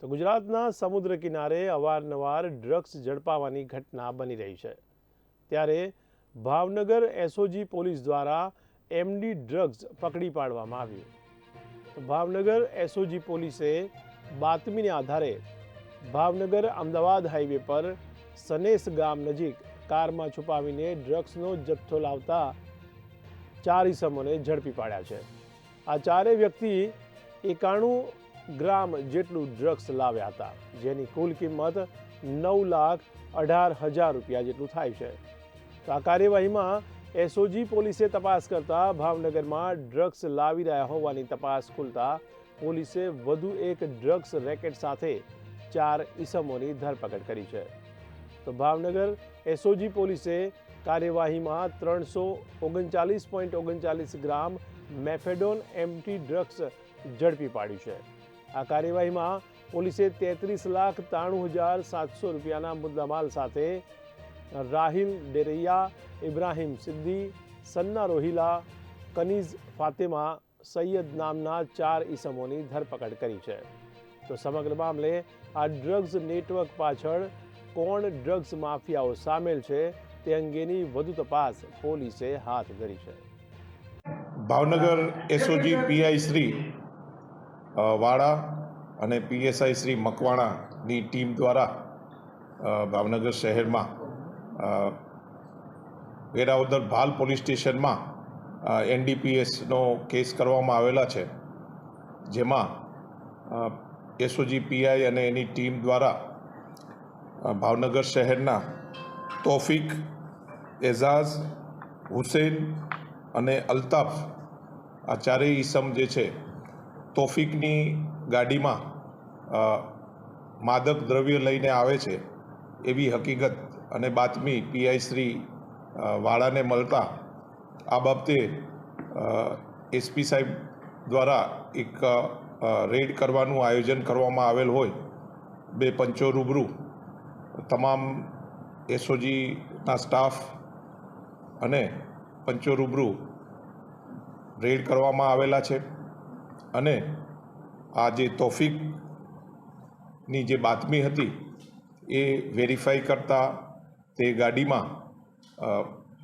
તો ગુજરાતના સમુદ્ર કિનારે અવારનવાર ડ્રગ્સ ઝડપાવાની ઘટના બની રહી છે। ત્યારે ભાવનગર એસઓજી પોલીસ દ્વારા એમડી ડ્રગ્સ પકડી પાડવામાં આવ્યું। તો ભાવનગર એસઓજી પોલીસે બાતમીને આધારે ભાવનગર અમદાવાદ હાઈવે પર સનેસ ગામ નજીક કારમાં છુપાવીને ડ્રગ્સનો જથ્થો લાવતા 4 ઈસમોને ઝડપી પાડ્યા છે। આ ચારેય વ્યક્તિ 91 ગ્રામ જેટલું ડ્રગ્સ લાવ્યા હતા, જેની કુલ કિંમત 9,18,000 રૂપિયા જેટલું થાય છે। તો આ કાર્યવાહીમાં એસઓજી પોલીસે તપાસ કરતા ભાવનગરમાં ડ્રગ્સ લાવી રહ્યા હોવાની તપાસ ખુલતા પોલીસે વધુ એક ડ્રગ્સ રેકેટ સાથે 4 ઈસમોની ધરપકડ કરી છે। તો ભાવનગર એસઓજી પોલીસે કાર્યવાહીમાં 339.39 ગ્રામ મેફેડોન એમટી ડ્રગ્સ ઝડપી પાડ્યું છે। આ કાર્યવાહીમાં પોલીસે 33,93,700 રૂપિયાના મુદ્દામાલ સાથે રાહિલ ડેરૈયા, ઇબ્રાહિમ સિદ્દી, સન્ના રોહિલા, કનીઝ ફાતેમા સૈયદ નામના 4 ઈસમોની ધરપકડ કરી છે। તો સમગ્ર મામલે આ ડ્રગ્સ નેટવર્ક પાછળ કોણ ડ્રગ્સ માફિયાઓ સામેલ છે તે અંગેની વધુ તપાસ પોલીસે હાથ ધરી છે। ભાવનગર એસઓજી પીઆઈ શ્રી વાડા અને પીએસઆઈ શ્રી મકવાણાની ટીમ દ્વારા ભાવનગર શહેરમાં વેરાવદર ભાલ પોલીસ સ્ટેશનમાં એનડીપીએસનો કેસ કરવામાં આવેલા છે, જેમાં એસઓજી પીઆઈ અને એની ટીમ દ્વારા ભાવનગર શહેરના તોફિક, એઝાઝ, હુસૈન અને અલ્તાફ આ ચારેય ઈસમ જે છે, તોફિકની ગાડીમાં માદક દ્રવ્ય લઈને આવે છે એવી હકીકત અને બાતમી પીઆઈ શ્રી વાળાને મળતા આ બાબતે એસપી સાહેબ દ્વારા એક રેડ કરવાનું આયોજન કરવામાં આવેલ હોય 2 પંચો રૂબરૂ તમામ એસઓજીના સ્ટાફ અને પંચો રૂબરૂ રેડ કરવામાં આવેલા છે અને આ જે તોફિકની જે બાતમી હતી એ વેરીફાઈ કરતા તે ગાડીમાં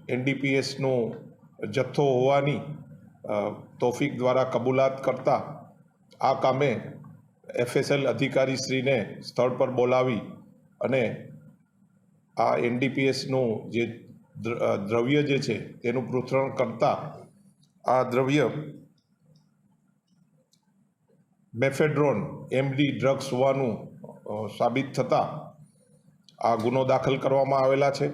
એનડીપીએસનો જથ્થો હોવાની તોફિક દ્વારા કબૂલાત કરતા આ કામે એફએસએલ અધિકારીશ્રીને સ્થળ પર બોલાવી અને આ એનડીપીએસનું જે દ્રવ્ય જે છે તેનું પૃથ્થકરણ કરતા આ દ્રવ્ય મેફેડ્રોન એમડી ડ્રગ્સ હોવાનું સાબિત થતાં આ ગુનો દાખલ કરવામાં આવેલા છે।